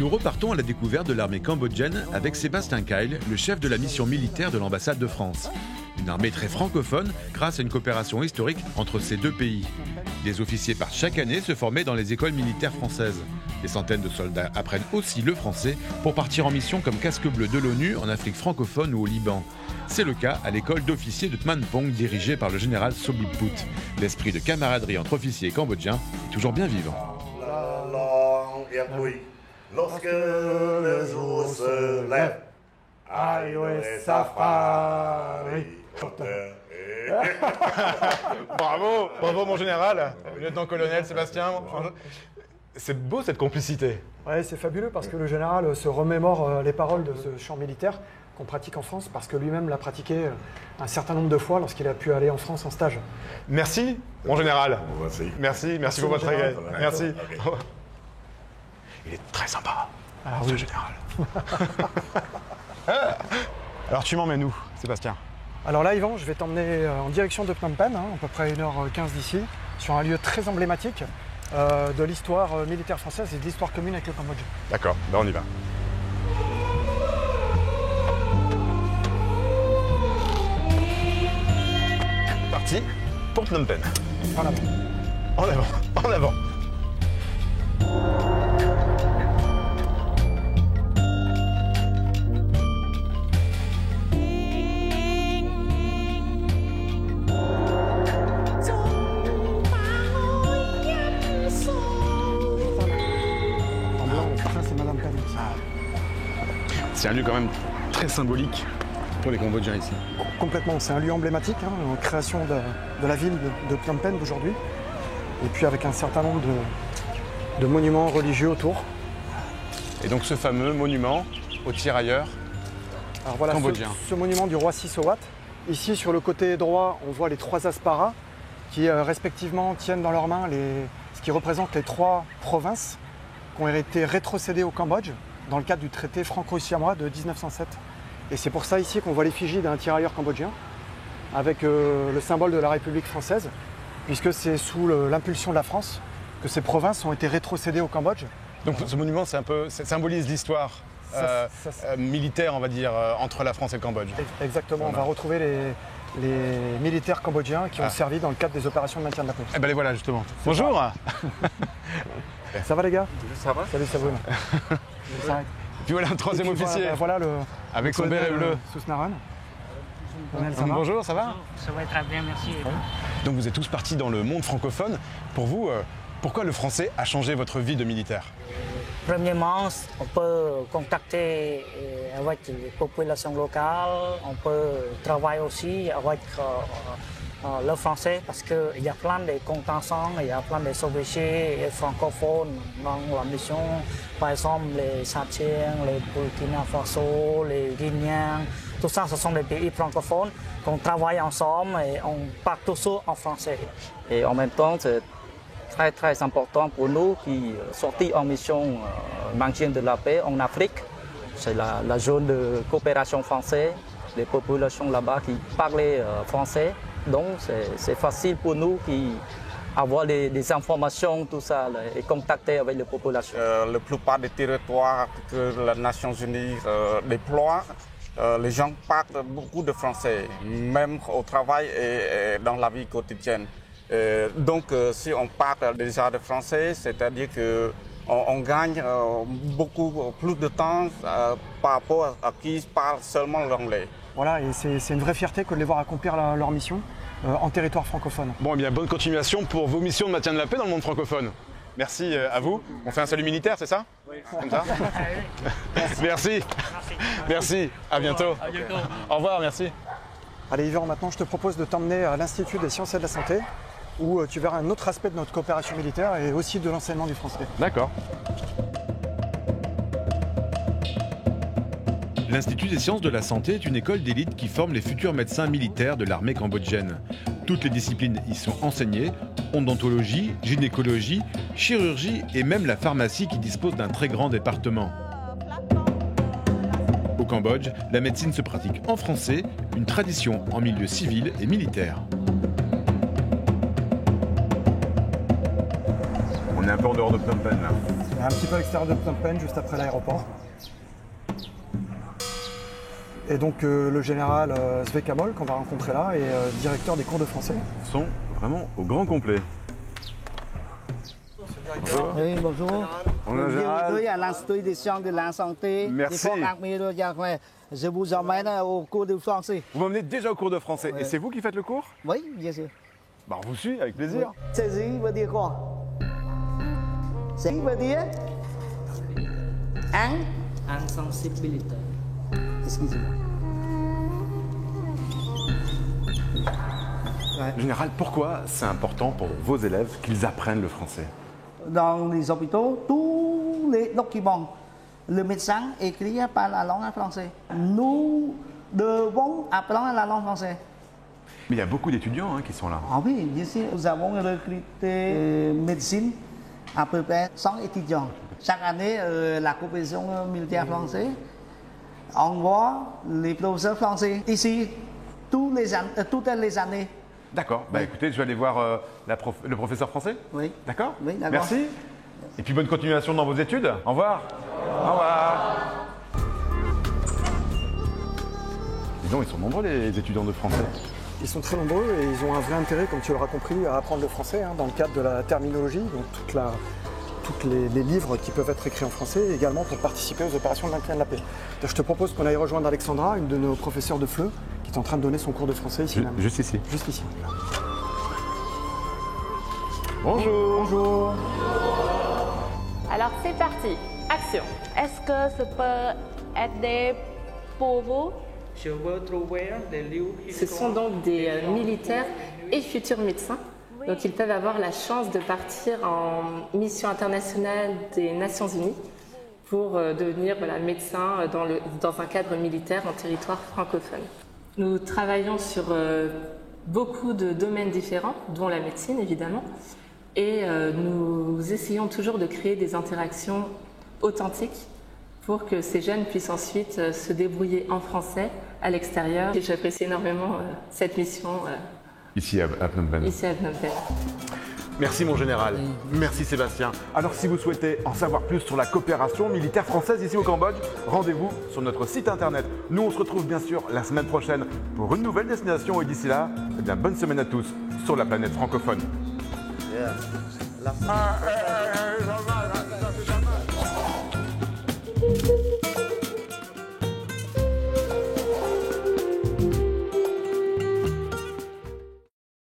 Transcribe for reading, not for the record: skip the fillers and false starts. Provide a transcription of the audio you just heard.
Nous repartons à la découverte de l'armée cambodgienne avec Sébastien Kyle, le chef de la mission militaire de l'ambassade de France. Une armée très francophone grâce à une coopération historique entre ces deux pays. Des officiers partent chaque année se former dans les écoles militaires françaises. Des centaines de soldats apprennent aussi le français pour partir en mission comme casque bleu de l'ONU en Afrique francophone ou au Liban. C'est le cas à l'école d'officiers de Tman Pong dirigée par le général Sobiput. L'esprit de camaraderie entre officiers cambodgiens est toujours bien vivant. Lorsque le jour se lève, safari. Bravo, bravo mon général, lieutenant-colonel Sébastien. C'est beau cette complicité. Ouais, c'est fabuleux parce que le général se remémore les paroles de ce chant militaire qu'on pratique en France parce que lui-même l'a pratiqué un certain nombre de fois lorsqu'il a pu aller en France en stage. Merci mon général. Merci. Merci pour votre aide. Merci. Il est très sympa. Alors ce général. Alors tu m'emmènes où, Sébastien? Alors là, Yvan, je vais t'emmener en direction de Phnom Penh, à peu près 1h15 d'ici, sur un lieu très emblématique de l'histoire militaire française et de l'histoire commune avec le Cambodge. D'accord, ben on y va. Parti pour Phnom Penh. En avant. En avant, en avant. C'est un lieu quand même très symbolique pour les Cambodgiens ici. Complètement, c'est un lieu emblématique, en création de la ville de Phnom Penh d'aujourd'hui. Et puis avec un certain nombre de monuments religieux autour. Et donc ce fameux monument aux tirailleurs cambodgiens. Ce monument du roi Sisowat. Ici sur le côté droit, on voit les 3 asparas qui respectivement tiennent dans leurs mains ce qui représente les 3 provinces qui ont été rétrocédées au Cambodge dans le cadre du traité franco-siamois de 1907. Et c'est pour ça ici qu'on voit l'effigie d'un tirailleur cambodgien avec le symbole de la République française, puisque c'est sous l'impulsion de la France que ces provinces ont été rétrocédées au Cambodge. Donc ce monument, ça symbolise l'histoire militaire, on va dire, entre la France et le Cambodge. Exactement, on va retrouver les militaires cambodgiens qui ont servi dans le cadre des opérations de maintien de la paix. Eh ben les voilà justement. Bonjour. Ça va les gars? Ça va? Salut Saboun. Et puis voilà un troisième officier. Voilà avec son béret bleu. Sousnaran. Bonjour, ça va? Ça va très bien, merci. Donc vous êtes tous partis dans le monde francophone. Pour vous, pourquoi le français a changé votre vie de militaire? Premièrement, on peut contacter avec les populations locales, on peut travailler aussi avec le français parce qu'il y a plein de contentieux, il y a plein de officiers francophones dans la mission. Par exemple, les Tchadiens, les Burkina Faso, les Guinéens, tout ça, ce sont des pays francophones qu'on travaille ensemble et on parle toujours en français. Et en même temps, c'est très important pour nous qui sortis en mission maintien de la paix en Afrique. C'est la zone de coopération française, les populations là-bas qui parlaient français. Donc c'est facile pour nous qui avoir des informations, tout ça, et contacter avec les populations. La plupart des territoires que les Nations Unies déploient, les gens parlent beaucoup de français, même au travail et dans la vie quotidienne. Donc si on parle déjà de français, c'est-à-dire qu'on gagne beaucoup plus de temps par rapport à qui parle seulement l'anglais. Voilà, et c'est une vraie fierté que de les voir accomplir leur mission en territoire francophone. Bon, et bien bonne continuation pour vos missions de maintien de la paix dans le monde francophone. Merci à vous. On fait un salut militaire, c'est ça? Oui. Comme ça? Merci. Merci. À bientôt. À bientôt. Au revoir, merci. Allez Yvan, maintenant je te propose de t'emmener à l'Institut des sciences et de la santé, où tu verras un autre aspect de notre coopération militaire et aussi de l'enseignement du français. D'accord. L'Institut des sciences de la santé est une école d'élite qui forme les futurs médecins militaires de l'armée cambodgienne. Toutes les disciplines y sont enseignées, odontologie, gynécologie, chirurgie et même la pharmacie qui dispose d'un très grand département. Au Cambodge, la médecine se pratique en français, une tradition en milieu civil et militaire. On est un peu en dehors de Phnom Penh là. Un petit peu à l'extérieur de Phnom Penh, juste après l'aéroport. Et donc le général Svekamol, qu'on va rencontrer là, est directeur des cours de français. Ils sont vraiment au grand complet. Oui, bonjour. Bonjour, général. Bienvenue à l'Institut des sciences de la santé. Merci. Je vous emmène au cours de français. Vous m'emmenez déjà au cours de français. Et c'est vous qui faites le cours? Oui, bien sûr. Bah on vous suit, avec plaisir. Saisir veut dire quoi? Saisir veut dire insensibilité. Excusez-moi. Général, pourquoi c'est important pour vos élèves qu'ils apprennent le français? Dans les hôpitaux, tous les documents, le médecin écrit par la langue française. Nous devons apprendre la langue française. Mais il y a beaucoup d'étudiants qui sont là. Ah oui, bien sûr. Nous avons recruté médecine à peu près 100 étudiants. Chaque année, la compétition militaire française envoie les professeurs français ici toutes les années. D'accord. Bah écoutez, je vais aller voir le professeur français. Oui. D'accord? Oui, d'accord. Merci. Et puis bonne continuation dans vos études. Au revoir. Au revoir. Dis donc, ils sont nombreux les étudiants de français. Ils sont très nombreux et ils ont un vrai intérêt, comme tu l'auras compris, à apprendre le français dans le cadre de la terminologie, donc tous les livres qui peuvent être écrits en français, et également pour participer aux opérations de maintien de la paix. Je te propose qu'on aille rejoindre Alexandra, une de nos professeurs de FLE, qui est en train de donner son cours de français ici même. Juste ici. Juste ici. Bonjour. Bonjour. Alors c'est parti, action. Est-ce que ça peut aider pour vous? Ce sont donc des militaires et futurs médecins. Donc ils peuvent avoir la chance de partir en mission internationale des Nations Unies pour devenir médecin dans un cadre militaire en territoire francophone. Nous travaillons sur beaucoup de domaines différents, dont la médecine évidemment, et nous essayons toujours de créer des interactions authentiques pour que ces jeunes puissent ensuite se débrouiller en français à l'extérieur. Et j'apprécie énormément cette mission Ici à Phnom Penh. ici à Phnom Penh. Merci mon général. Merci Sébastien. Alors si vous souhaitez en savoir plus sur la coopération militaire française ici au Cambodge, rendez-vous sur notre site internet. Nous on se retrouve bien sûr la semaine prochaine pour une nouvelle destination et d'ici là, bonne semaine à tous sur la planète francophone. Yeah.